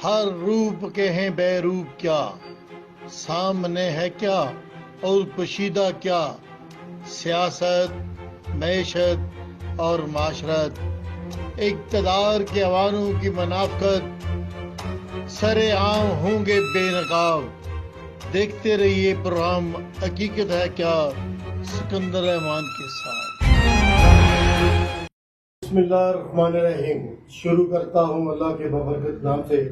ہر روپ کے ہیں بے روپ کیا، سامنے ہے کیا اور پوشیدہ کیا، سیاست، معیشت اور معاشرت، اقتدار کے عوانوں کی منافقت، سر عام ہوں گے بے نقاب۔ دیکھتے رہیے پروگرام حقیقت ہے کیا، سکندر احمان کے ساتھ۔ بسم اللہ الرحمن الرحیم۔ شروع کرتا ہوں اللہ کے بابرکت نام سے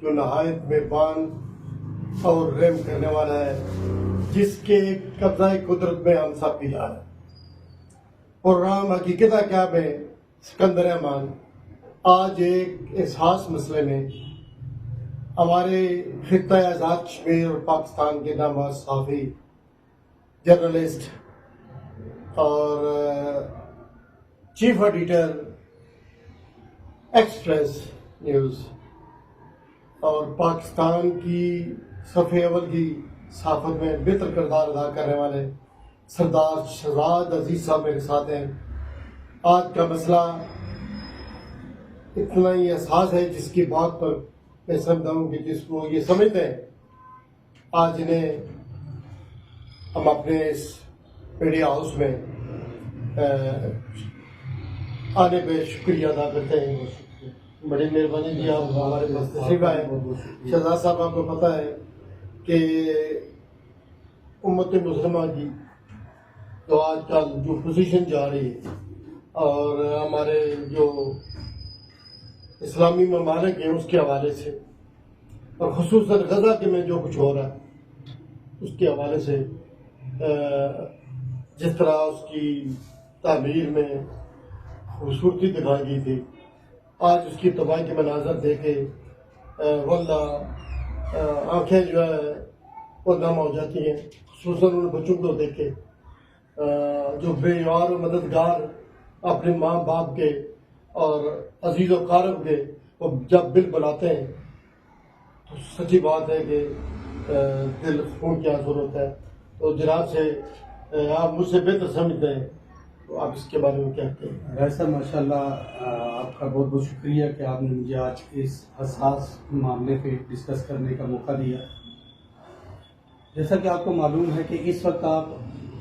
جو نہایت مہربان اور رحم کرنے والا ہے، جس کے قبضہ قدرت میں ہم سب بھی جا رہے ہیں۔ پروگرام حقیقت ہے کیا میں سکندر احمان آج ایک حساس مسئلے میں ہمارے خطہ آزاد کشمیر اور پاکستان کے نامور صحافی، جرنلسٹ اور چیف ایڈیٹر ایکسپریس نیوز اور پاکستان کی صفحہ اول کی صحافت میں بہتر کردار ادا کرنے والے سردار شہزاد عزیز صاحب میرے ساتھ ہیں۔ آج کا مسئلہ اتنا ہی حساس ہے جس کی بات پر میں سمجھتا ہوں کہ جس کو یہ سمجھتے ہیں، آج انہیں ہم اپنے اس میڈیا ہاؤس میں آنے پہ شکریہ ادا کرتے ہیں۔ بڑی مہربانی جی، آپ ہمارے پاس تشریف آئے۔ شہزاد صاحب، آپ کو پتہ ہے کہ امت مسلمہ کی تو آج کل جو پوزیشن جا رہی ہے اور ہمارے جو اسلامی ممالک ہیں اس کے حوالے سے، اور خصوصاً غزہ کے میں جو کچھ ہو رہا ہے اس کے حوالے سے، جس طرح اس کی تعمیر میں خوبصورتی دکھائی گئی تھی، آج اس کی تباہی کے مناظر دیکھے واللہ آنکھیں جو ہے وہ نم ہو جاتی ہیں، خصوصاً ان بچوں کو دیکھ کے جو بے یار و مددگار اپنے ماں باپ کے اور عزیز و قارب کے وہ جب بل بلاتے ہیں تو سچی بات ہے کہ دل خون کی آنسو ہوتا ہے۔ تو جناب سے آپ مجھ سے بہتر سمجھتے ہیں، تو آپ اس کے بارے میں کیا کہتے ہیں؟ ویسا ماشاء اللہ آپ کا بہت بہت شکریہ کہ آپ نے مجھے آج اس حساس معاملے پہ ڈسکس کرنے کا موقع دیا۔ جیسا کہ آپ کو معلوم ہے کہ اس وقت آپ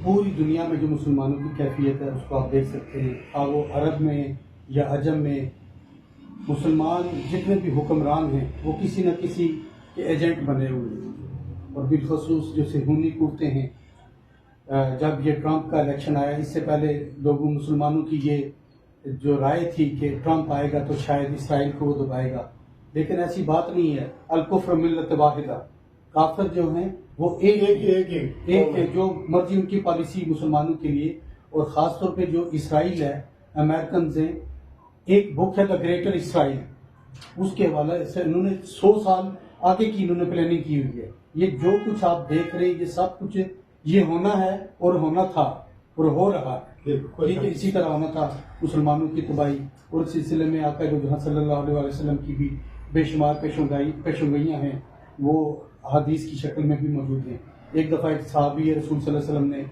پوری دنیا میں جو مسلمانوں کی کیفیت ہے اس کو آپ دیکھ سکتے ہیں، خواہ وہ عرب میں یا عجم میں، مسلمان جتنے بھی حکمران ہیں وہ کسی نہ کسی کے ایجنٹ بنے ہوئے ہیں، اور بالخصوص جو صہیونی قوتیں ہیں۔ جب یہ ٹرمپ کا الیکشن آیا، اس سے پہلے لوگوں مسلمانوں کی یہ جو رائے تھی کہ ٹرمپ آئے گا تو شاید اسرائیل کو وہ دبائے گا، لیکن ایسی بات نہیں ہے۔ الکفر ملت واحدہ، کافر جو ہیں وہ ایک ہے، جو مرضی ان کی پالیسی مسلمانوں کے لیے، اور خاص طور پہ جو اسرائیل ہے، امریکنز ہیں، ایک بک ہے دا گریٹر اسرائیل، اس کے حوالے سے انہوں نے 100 سال آگے کی انہوں نے پلاننگ کی ہوئی ہے۔ یہ جو کچھ آپ دیکھ رہے ہیں یہ سب کچھ یہ ہونا ہے اور ہونا تھا اور ہو رہا ہے، ٹھیک ہے، اسی طرح ہونا تھا۔ مسلمانوں کی تباہی اور اس سلسلے میں آقا دو جہاں صلی اللہ علیہ وسلم کی بھی بے شمار پیشنگوئیاں ہیں، وہ حدیث کی شکل میں بھی موجود ہیں۔ ایک دفعہ ایک صحابی رسول صلی اللہ علیہ وسلم نے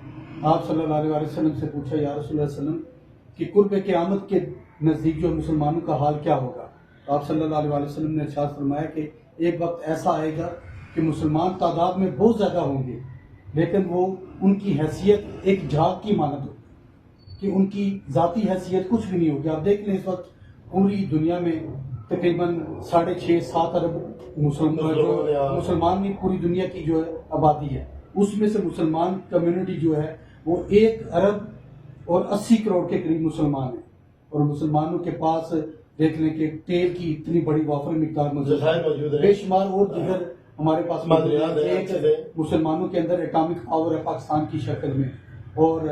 آپ صلی اللہ علیہ وسلم سے پوچھا، یا رسول اللہ علیہ وسلم کہ قرب قیامت کے نزدیک جو مسلمانوں کا حال کیا ہوگا؟ تو آپ صلی اللہ علیہ وسلم نے ارشاد فرمایا کہ ایک وقت ایسا آئے گا کہ مسلمان تعداد میں بہت زیادہ ہوں گے، لیکن وہ ان کی حیثیت ایک جھاگ کی مانند ہو، کہ ان کی ذاتی حیثیت کچھ بھی نہیں ہوگی۔ آپ دیکھ لیں اس وقت پوری دنیا میں تقریباً 6.5-7 ارب مسلمان بھی پوری دنیا کی جو ہے آبادی ہے، اس میں سے مسلمان کمیونٹی جو ہے وہ 1 ارب اور 80 کروڑ کے قریب مسلمان ہیں، اور مسلمانوں کے پاس دیکھ لیں کہ تیل کی اتنی بڑی وافر مقدار موجود ہے، بے شمار اور دیگر ہمارے پاس مسلمانوں کے اندر اٹامک پاور ہے پاکستان کی شکل میں، اور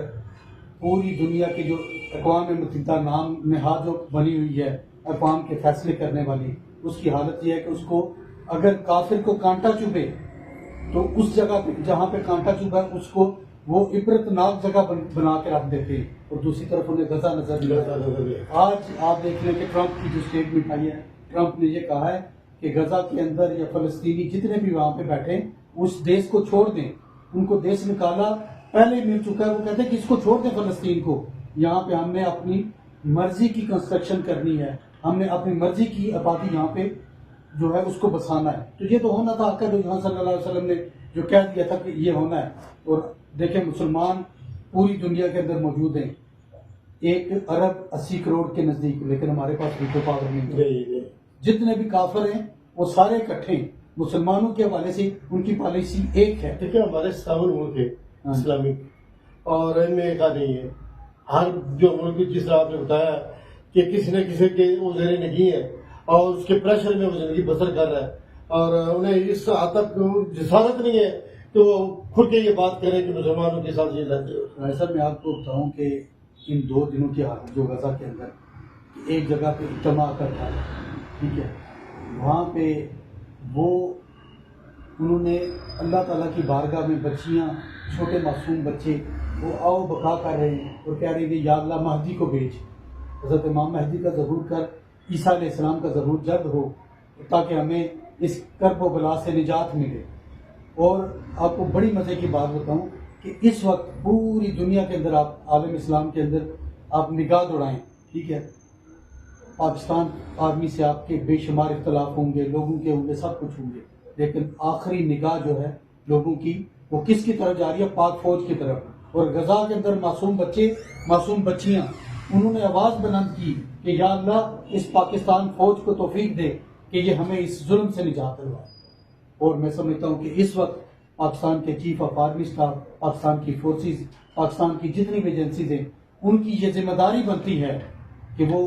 پوری دنیا کے جو اقوام متحدہ نام نہاد جو بنی ہوئی ہے اقوام کے فیصلے کرنے والی، اس کی حالت یہ ہے کہ اس کو اگر کافر کو کانٹا چبھے تو اس جگہ پہ جہاں پہ کانٹا چبھا ہے اس کو وہ عبرتناک جگہ بنا کے رکھ دیتے ہیں، اور دوسری طرف انہیں غزہ نظر نہیں آتا۔ آج آپ دیکھ لیں کہ ٹرمپ کی جو اسٹیٹمنٹ آئی ہے، ٹرمپ نے یہ کہا ہے کہ غزہ کے اندر یا فلسطینی جتنے بھی وہاں پہ بیٹھے اس دیش کو چھوڑ دیں، ان کو دیش نکالا پہلے ہی مل چکا ہے، وہ کہتے ہیں کہ اس کو چھوڑ دیں فلسطین کو، یہاں پہ ہم نے اپنی مرضی کی کنسٹرکشن کرنی ہے، ہم نے اپنی مرضی کی آبادی یہاں پہ جو ہے اس کو بسانا ہے. تو یہ تو ہونا تھا. آقا جہاں صلی اللہ علیہ وسلم نے جو کہہ دیا تھا کہ یہ ہونا ہے. اور دیکھیں مسلمان پوری دنیا کے اندر موجود ہیں, 1 ارب 80 کروڑ کے نزدیک, لیکن ہمارے پاس ویٹو پاور نہیں ہے. جتنے بھی کافر ہیں وہ سارے اکٹھے ہیں. مسلمانوں کے حوالے سے ان کی پالیسی ایک ہے. دیکھیں ہمارے 57 ملک ہے اسلامک, اور ان میں ایک نہیں ہے. ہر جو ملک جس طرح آپ نے بتایا کہ کسی نہ کسی کے وہ زیر نگی ہے اور اس کے پریشر میں وہ زندگی بسر کر رہا ہے, اور انہیں اس حد تک جسارت نہیں ہے کہ وہ کھل کے یہ بات کریں کہ مسلمانوں کے ساتھ یہ رہتے ہو. ایسا میں آپ کو بتاؤں کہ ان 2 دنوں کی حالت جو غزہ کے اندر ایک جگہ پہ اجتماع کرتا ہے, ٹھیک ہے, وہاں پہ وہ انہوں نے اللہ تعالیٰ کی بارگاہ میں بچیاں, چھوٹے معصوم بچے وہ آؤ بکا کر رہے ہیں اور کہہ رہے ہیں کہ یا اللہ مہدی کو بھیج, حضرت امام مہدی کا ظہور کر, عیسیٰ علیہ السلام کا ظہور جلد ہو تاکہ ہمیں اس کرب و بلا سے نجات ملے. اور آپ کو بڑی مزے کی بات بتاؤں کہ اس وقت پوری دنیا کے اندر, آپ عالم اسلام کے اندر آپ نگاہ دوڑائیں, ٹھیک ہے, پاکستان آرمی سے آپ کے بے شمار اختلاف ہوں گے, لوگوں کے ہوں گے, سب کچھ ہوں گے, لیکن آخری نگاہ جو ہے لوگوں کی وہ کس کی طرف جا رہی ہے؟ پاک فوج کی طرف. اور غزہ کے اندر معصوم بچے, معصوم بچیاں, انہوں نے آواز بلند کی کہ یا اللہ اس پاکستان فوج کو توفیق دے کہ یہ ہمیں اس ظلم سے نجات دلوائے. اور میں سمجھتا ہوں کہ اس وقت پاکستان کے chief of army staff, Pakistan کی فورسز, پاکستان کی جتنی بھی ایجنسیز ہیں, ان کی یہ ذمہ داری بنتی ہے کہ وہ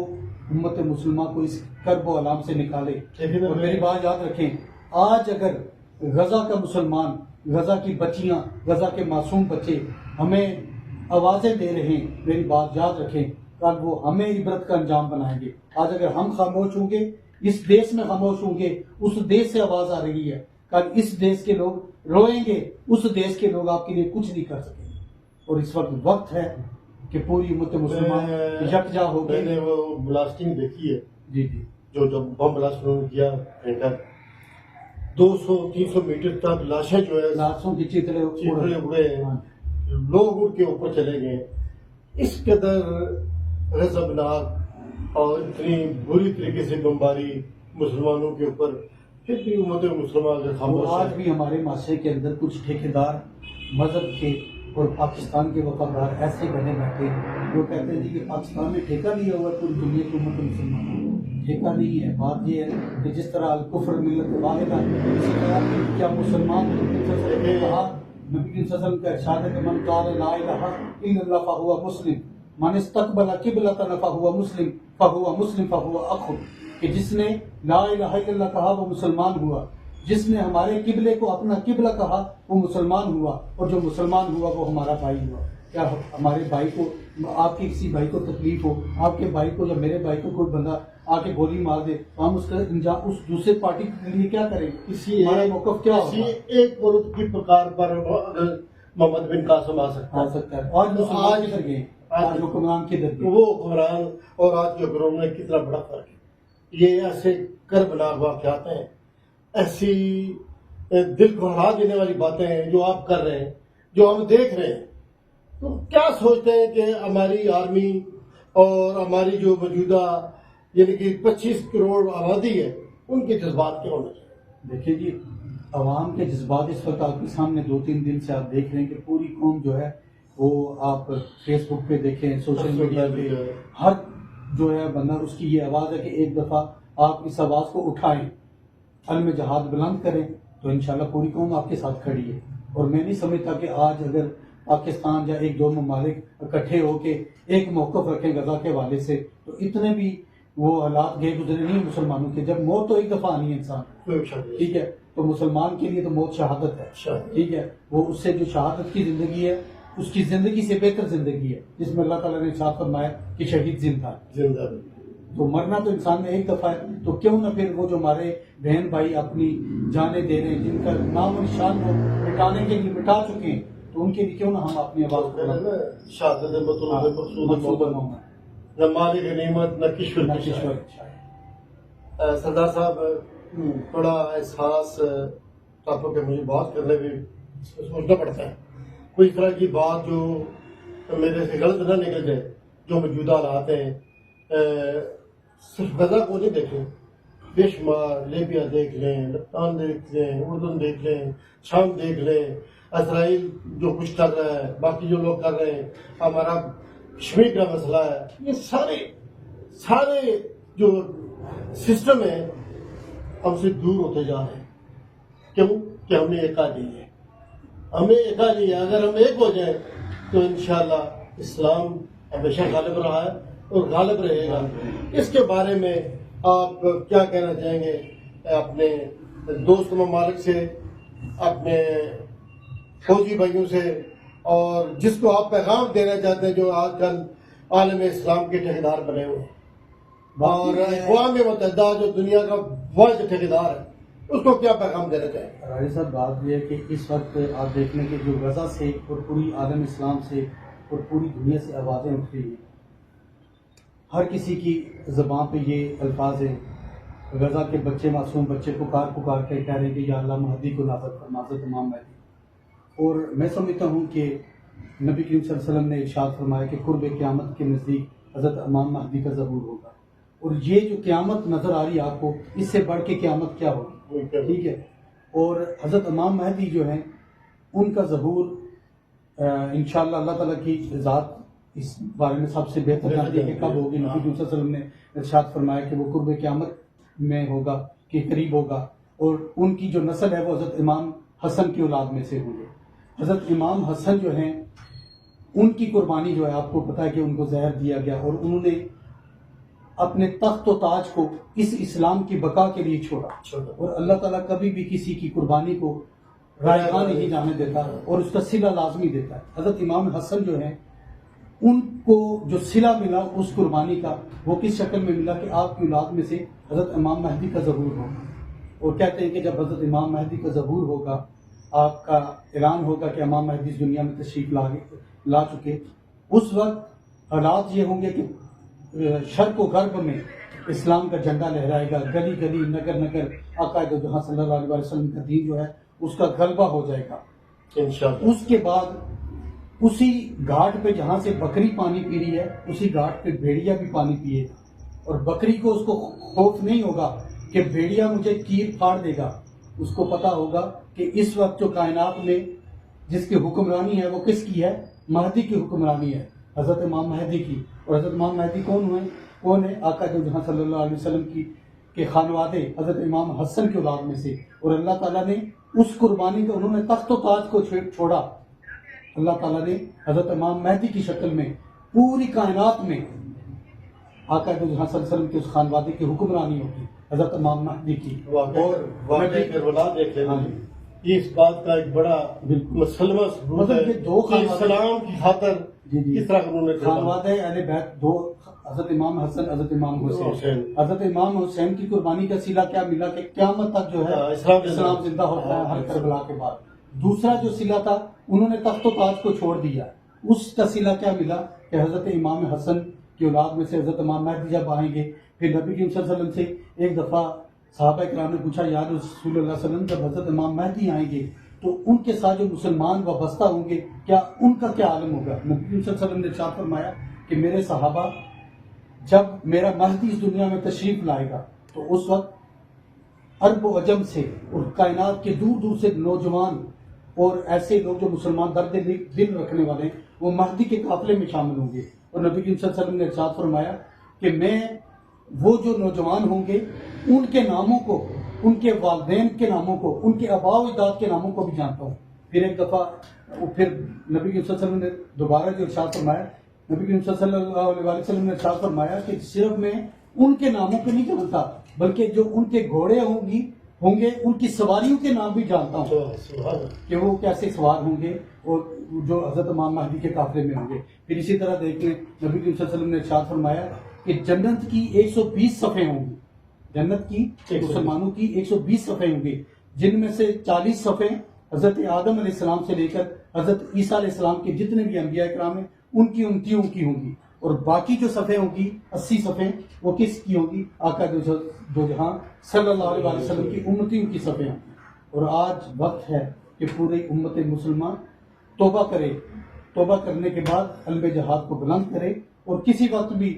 امت مسلمہ کو اس کرب و علام سے نکالے. اور میری بات یاد رکھیں, آج اگر غزہ کا مسلمان, غزہ کی بچیاں, غزہ کے معصوم بچے ہمیں آوازیں دے رہے ہیں, میری بات یاد رکھیں کل وہ ہمیں عبرت کا انجام بنائیں گے. آج اگر ہم خاموش ہوں گے, اس دیش میں خاموش ہوں گے, اس دیش سے آواز آ رہی ہے, کل اس دیش کے لوگ روئیں گے, اس دیش کے لوگ آپ کے لیے کچھ نہیں کر سکیں گے. اور اس وقت ہے کہ پوری امت مسلمان یکجا ہو میں گئی. نے وہ بلاسٹنگ دیکھی ہے, جی جی, جو جب بم بلاسٹ انہوں نے کیا اینٹر 200-300 میٹر تک لاشیں جو ہے لاشوں کی چیتڑے اڑے ہیں, لوگ اڑ کے اوپر چلے گئے. اس قدر غضبناک اور اتنی بری طریقے سے بمباری مسلمانوں کے اوپر, پھر بھی امت مسلمہ اگر اور خاموش آج ہے. بھی ہمارے معاشرے کے اندر کچھ ٹھیکیدار مذہب کے اور پاکستان کے وفادار ایسے بنے بیٹھے ہیں جو کہتے ہیں کہ پاکستان نے ٹھیکہ لیا ہوا ہے پوری دنیا کی امت مسلمانوں. ٹھیکہ نہیں ہے. بات یہ ہے کہ جس طرح الکفر ملت واحدہ, اسی طرح کیا مسلمان نبی صلی اللہ علیہ وسلم نے کہا, نبی صلی اللہ علیہ وسلم کا ارشاد ہے کہ من قال لا الہ الا اللہ فہو مسلم, من استقبل قبلۃ فہو مسلم, فہو مسلم فہو اخ, کہ جس نے لا الہ الا اللہ کہا وہ مسلمان ہوا, جس نے ہمارے قبلے کو اپنا قبلہ کہا وہ مسلمان ہوا, اور جو مسلمان ہوا وہ ہمارا بھائی ہوا. کیا ہمارے بھائی کو, آپ کے کسی بھائی کو تکلیف ہو, آپ کے بھائی کو یا میرے بھائی کو کوئی بندہ آ کے گولی مار دے, ہم اس کا اس دوسرے پارٹی کے لیے کیا کریں؟ ہمارا موقف کیا ہوگا؟ ایک عورت کی پکار پر محمد بن قاسم آ سکتا ہے. آج مسلمان کدھر گئے, آج حکمران کدھر گئے؟ وہ حکمران اور آج کے حکمران میں کتنا بڑا فرق ہے. یہ ایسے کربناک واقعات ہیں, ایسی دل کو ہلا دینے والی باتیں ہیں جو آپ کر رہے ہیں, جو ہم دیکھ رہے ہیں. تو کیا سوچتے ہیں کہ ہماری آرمی اور ہماری جو موجودہ یعنی کہ 25 کروڑ آبادی ہے, ان کے جذبات کیا ہونے چاہیے؟ دیکھیے جی, عوام کے جذبات اس وقت آپ کے سامنے 2-3 دن سے آپ دیکھ رہے ہیں کہ پوری قوم جو ہے وہ, آپ فیس بک پہ دیکھیں, سوشل میڈیا پہ, ہر جو ہے بندہ اس کی یہ آواز ہے کہ ایک دفعہ آپ اس آواز کو اٹھائیں, علم جہاد بلند کریں, تو انشاءاللہ پوری قوم آپ کے ساتھ کھڑی ہے. اور میں نہیں سمجھتا کہ آج اگر پاکستان یا 1-2 ممالک اکٹھے ہو کے ایک موقف رکھیں غزہ کے حوالے سے, تو اتنے بھی وہ حالات گئے گزرے نہیں مسلمانوں کے. جب موت تو ایک دفعہ آنی ہے انسان, ٹھیک ہے, تو مسلمان کے لیے تو موت شہادت ہے, ٹھیک ہے, وہ اس سے جو شہادت کی زندگی ہے اس کی زندگی سے بہتر زندگی ہے, جس میں اللہ تعالیٰ نے ارشاد فرمایا کہ شہید زندہ. تو مرنا تو انسان میں ایک دفعہ ہے, تو کیوں نہ پھر وہ جو ہمارے بہن بھائی اپنی جانیں دے رہے ہیں, جن کا نام و نشان وہ مٹانے کے لیے مٹا چکے ہیں, تو ان کے لیے کیوں نہ ہم اپنی آواز کو شہادت مقصود نہ مال غنیمت نہ کشور. سردار صاحب, بڑا احساس ٹاپک ہے, مجھے بات کرنے میں سوچنا پڑتا ہے. کوئی طرح کی بات جو میرے سے غلط نہ نکل جائے. جو موجودہ حالات ہیں, صرف غزہ کو نہیں دیکھیں, بے شمار، لیبیا دیکھ لیں، لبنان دیکھ لیں، اردن دیکھ لیں، شام دیکھ لیں، اسرائیل جو کچھ کر رہا ہے، باقی جو لوگ کر رہے ہیں، ہمارا کشمیر کا مسئلہ ہے، یہ سارے جو سسٹم ہے ہم سے دور ہوتے جا رہے ہیں. کیوں کہ ہمیں ایکا نہیں ہے. اگر ہم ایک ہو جائیں تو انشاءاللہ اسلام ہمیشہ غالب رہا ہے اور غالب رہے گا. اس کے بارے میں آپ کیا کہنا چاہیں گے اپنے دوست ممالک سے، اپنے فوجی بھائیوں سے، اور جس کو آپ پیغام دینا چاہتے ہیں جو آج کل عالم اسلام کے ٹھیکیدار بنے ہوئے ہیں، اور اقوام متحدہ جو دنیا کا واحد ٹھیکیدار ہے، اس کو کیا پیغام دینا چاہیں گے؟ راجی صاحب، بات یہ ہے کہ اس وقت آپ دیکھ لیں کہ جو غزہ سے اور پوری عالم اسلام سے اور پوری دنیا سے آوازیں اٹھ رہی ہیں، ہر کسی کی زبان پہ یہ الفاظ ہیں. غزہ کے بچے، معصوم بچے پکار کے کہہ رہے ہیں کہ یا اللہ مہدی کو نازل فرما، حضرت امام مہدی. اور میں سمجھتا ہوں کہ نبی کریم صلی اللہ علیہ وسلم نے ارشاد فرمایا کہ قرب قیامت کے نزدیک حضرت امام مہدی کا ظہور ہوگا. اور یہ جو قیامت نظر آ رہی ہے آپ کو، اس سے بڑھ کے قیامت کیا ہوگی؟ ٹھیک ہے. اور حضرت امام مہدی جو ہیں، ان کا ظہور انشاءاللہ اللہ تعالیٰ کی ذات اس بارے میں سب سے بہتر جانتی ہے کہ کب ہوگی. نبی کریم صلی اللہ علیہ وسلم نے ارشاد فرمایا کہ وہ قرب قیامت میں ہوگا، کہ قریب ہوگا. اور ان کی جو نسل ہے وہ حضرت امام حسن کی اولاد میں سے ہوں گے. حضرت امام حسن جو ہیں، ان کی قربانی جو ہے، آپ کو پتہ ہے کہ ان کو زہر دیا گیا اور انہوں نے اپنے تخت و تاج کو اس اسلام کی بقا کے لیے چھوڑا. اور اللہ تعالیٰ کبھی بھی کسی کی قربانی کو رائگاں نہیں جانے دیتا اور اس کا صلہ لازمی دیتا ہے. حضرت امام حسن جو ہیں، ان کو جو صلہ ملا اس قربانی کا، وہ کس شکل میں ملا کہ آپ کی اولاد میں سے حضرت امام مہدی کا ظہور ہوگا. اور کہتے ہیں کہ جب حضرت امام مہدی کا ظہور ہوگا، آپ کا اعلان ہوگا کہ امام مہدی اس دنیا میں تشریف لا چکے، اس وقت حالات یہ ہوں گے کہ شرق و غرب میں اسلام کا جھنڈا لہرائے گا، گلی گلی، نگر نگر آقا دو جہاں صلی اللہ علیہ وسلم کا دین جو ہے اس کا غلبہ ہو جائے گا انشاءاللہ. اس کے بعد اسی گھاٹ پہ جہاں سے بکری پانی پی رہی ہے، اسی گھاٹ پہ بھیڑیا بھی پانی پیے گا. اور بکری کو اس کو خوف نہیں ہوگا کہ بھیڑیا مجھے چیر پھاڑ دے گا. اس کو پتا ہوگا کہ اس وقت جو کائنات میں جس کی حکمرانی ہے وہ کس کی ہے؟ مہدی کی حکمرانی ہے، حضرت امام مہدی کی. اور حضرت امام مہدی کون ہے؟ آقا جو جہاں صلی اللہ علیہ وسلم کے خانوادے حضرت امام حسن کی اولاد میں سے. اور اللہ تعالیٰ نے اس قربانی کو، انہوں نے تخت و تاج کو چھوڑا. اللہ تعالیٰ نے حضرت امام مہدی کی شکل میں پوری کائنات میں آقا جو جہاں صلی اللہ علیہ وسلم کے اس خانوادے کی حکمرانی ہوگی، حضرت امام مہدی کی. اور واقعہ کربلا دیکھ لیں، یہ اس بات کا ایک بڑا مسلمہ ثبوت ہے کہ اسلام کی خاطر کس طرح انہوں نے خانوادہ اہل بیت دو، حضرت امام حسن، حضرت امام حسین. حضرت امام حسین کی قربانی کا صلہ کیا ملا کہ قیامت تک جو ہے اسلام زندہ ہوتا ہے ہر کربلا کے بعد. دوسرا جو صلہ تھا، انہوں نے تخت و تاج کو چھوڑ دیا. اس کا صلہ کیا ملا کہ حضرت امام حسن کی اولاد میں سے حضرت امام مہدی جب آئیں گے. پھر نبی کریم صلی اللہ علیہ وسلم سے ایک دفعہ صحابہ کرام نے پوچھا، یا رسول اللہ صلی اللہ علیہ وسلم، جب حضرت امام مہدی آئیں گے تو ان کے ساتھ جو مسلمان وابستہ ہوں گے، کیا ان کا کیا عالم ہوگا؟ نبی کریم صلی اللہ علیہ وسلم نے ارشاد فرمایا کہ میرے صحابہ، جب میرا مہدی اس دنیا میں تشریف لائے گا تو اس وقت عرب و عجم سے اور کائنات کے دور دور سے نوجوان اور ایسے لوگ جو مسلمان درد دل رکھنے والے ہیں، وہ مہدی کے قافلے میں شامل ہوں گے. اور نبی کریم صلی اللہ علیہ وسلم نے ارشاد فرمایا کہ میں وہ جو نوجوان ہوں گے ان کے ناموں کو، ان کے والدین کے ناموں کو، ان کے آباء و اجداد کے ناموں کو بھی جانتا ہوں. پھر ایک دفعہ پھر نبی کریم صلی اللہ علیہ وسلم نے دوبارہ جو ارشاد فرمایا، نبی کریم صلی اللہ علیہ وسلم نے ارشاد فرمایا کہ صرف میں ان کے ناموں کو نہیں جانتا، بلکہ جو ان کے گھوڑے ہوں گے ان کی سواریوں کے نام بھی جانتا ہوں کہ وہ کیسے سوار ہوں گے اور جو حضرت امام مہدی کے قافلے میں ہوں گے. پھر اسی طرح دیکھیں، نبی کریم صلی اللہ علیہ وسلم نے ارشاد فرمایا کہ جنت کی 120 صفحے ہوں گی. جنت کی مسلمانوں کی 120 صفحے ہوں گے، جن میں سے 40 صفحے حضرت آدم علیہ السلام سے لے کر حضرت عیسیٰ علیہ السلام کے جتنے بھی انبیاء کرام ہیں ان کی امتیوں کی ہوں گی. اور باقی جو صفحے ہوں گی 80 صفحے وہ کس کی ہوں گی؟ آقا دو جہاں صلی اللہ علیہ وسلم کی امتیوں کی صفحے ہوں گی. اور آج وقت ہے کہ پورے امت مسلمان توبہ کرے. توبہ کرنے کے بعد علم جہاد کو بلند کرے. اور کسی وقت بھی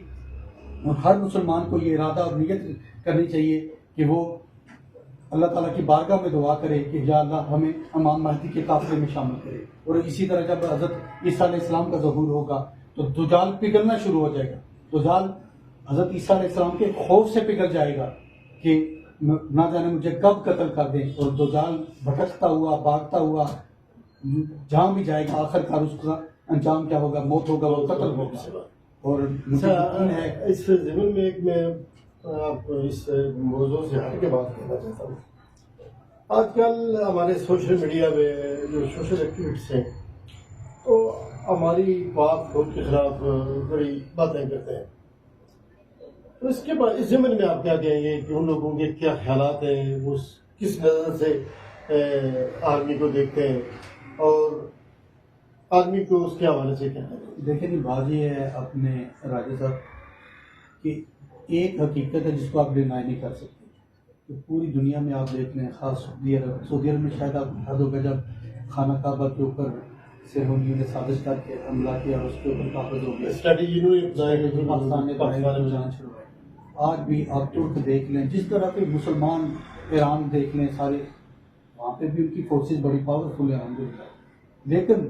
ہر مسلمان کو یہ ارادہ اور نیت کرنی چاہیے کہ وہ اللہ تعالیٰ کی بارگاہ میں دعا کرے کہ یا اللہ ہمیں امام مہدی کے قافلے میں شامل کرے. اور اسی طرح جب حضرت عیسیٰ علیہ السلام کا ظہور ہوگا تو دجال پگھلنا شروع ہو جائے گا. دجال حضرت عیسیٰ علیہ السلام کے خوف سے پگھل جائے گا کہ نہ جانے مجھے کب قتل کر دیں. اور دجال بھٹکتا ہوا بھاگتا ہوا جہاں بھی جائے گا آخر کار اس کا انجام کیا ہوگا؟ موت ہوگا, وہ قتل ہوگا. اور مجھے یقین ہے اس ضمن میں ایک میں آپ کو اس موضوع سے ہٹ کے بات کرنا چاہتا ہوں. آج کل ہمارے سوشل میڈیا میں جو سوشل ایکٹیویٹیز ہیں تو ہماری بات خود کے خلاف بڑی باتیں کرتے ہیں. تو اس کے بعد اس ضمن میں آپ کیا کہیں گے کہ ان لوگوں کے کیا خیالات ہیں, وہ کس نظر سے آرمی کو دیکھتے ہیں اور آدمی کو اس کے حوالے سے کیا ہے؟ دیکھیں جی بات یہ ہے اپنے راجہ صاحب کہ ایک حقیقت ہے جس کو آپ ڈینائی نہیں کر سکتے. تو پوری دنیا میں آپ دیکھ لیں, خاص سعودی عرب میں شاید آپ یاد ہوگا جب خانہ کعبہ کے اوپر سرمونیوں نے سازش کر کے حملہ کیا اور اس کے اوپر قابض ہو گیا. اسٹریٹجی پاکستان نے جان چھڑوائی. آج بھی آپ ترک دیکھ لیں, جس طرح کے مسلمان ایران دیکھ لیں, سارے وہاں پہ بھی ان کی فورسز بڑی پاورفل ہے الحمدللہ. لیکن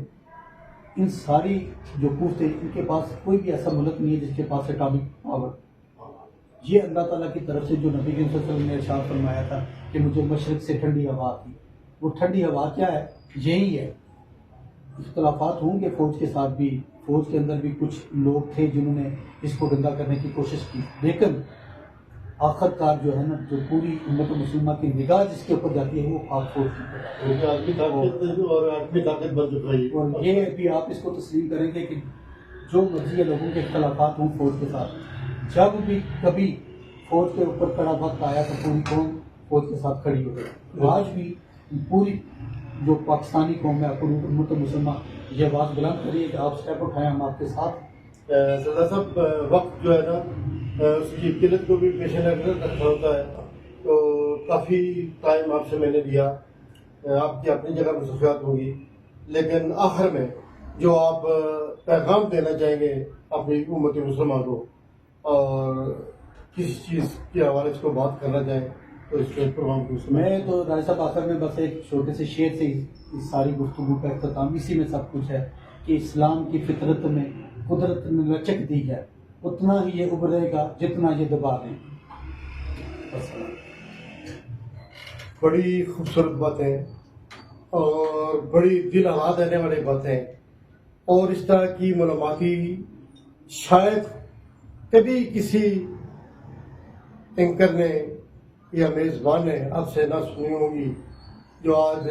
ان ساری جو قوتیں ان کے پاس کوئی بھی ایسا ملک نہیں ہے جس کے پاس اٹامک پاور. یہ اللہ تعالیٰ کی طرف سے جو نبی کریم صلی اللہ علیہ وسلم نے ارشاد فرمایا تھا کہ مجھے مشرق سے ٹھنڈی ہوا آتی. وہ ٹھنڈی ہوا کیا ہے؟ یہی ہے. اختلافات ہوں گے فوج کے ساتھ بھی, فوج کے اندر بھی کچھ لوگ تھے جنہوں نے اس کو گندا کرنے کی کوشش کی, لیکن آخر کار جو ہے نا جو پوری امت مسلمہ کی نگاہ جس کے اوپر جاتی ہے وہ پاک فوج کی آدمی طاقت بن چکا ہے. اور یہ بھی آپ اس کو تسلیم کریں گے کہ جو مرضی لوگوں کے اختلافات ہوں فوج کے ساتھ, جب بھی کبھی فوج کے اوپر کڑا وقت آیا تو پوری قوم فوج کے ساتھ کھڑی ہو گئی. آج بھی پوری جو پاکستانی قوم ہے پوری امت مسلمہ یہ بات بلند کری ہے کہ آپ اسٹیپ اٹھائیں, ہم آپ کے ساتھ. سردار صاحب وقت جو ہے نا اس کی قلت کو بھی پیش نظر رکھنا ہوتا ہے, تو کافی ٹائم آپ سے میں نے لیا, آپ کی اپنی جگہ مصروفیات ہوں گی, لیکن آخر میں جو آپ پیغام دینا چاہیں گے اپنی امت مسلمہ کو اور کسی چیز کے حوالے سے کو بات کرنا چاہیں تو اس کے پروگرام کو میں تو راج صاحب آخر میں بس ایک چھوٹے سے شعر سے اس ساری گفتگو کا اختتام, اسی میں سب کچھ ہے کہ اسلام کی فطرت میں قدرت نے لچک دی ہے, اتنا ہی یہ ابھرے گا جتنا یہ دبا دیں. بڑی خوبصورت باتیں اور بڑی دل ہلا دینے والی باتیں, اور اس طرح کی معلوماتی شاید کبھی کسی اینکر نے یا میزبان نے آپ سے نہ سنی ہوگی, جو آج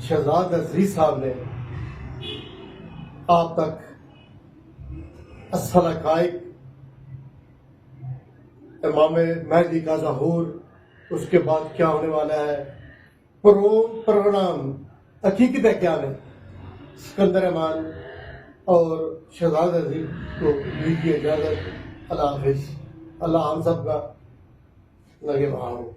شہزاد عزیز صاحب نے آپ تک اصل حقائق, امام مہدی کا ظہور, اس کے بعد کیا ہونے والا ہے, پروگرام حقیقت ہے کیا ہے, سکندر امان اور شہزاد عزیز کو دیجیے اجازت. اللہ حافظ. اللہ ہم سب کا لگے وہاں ہو.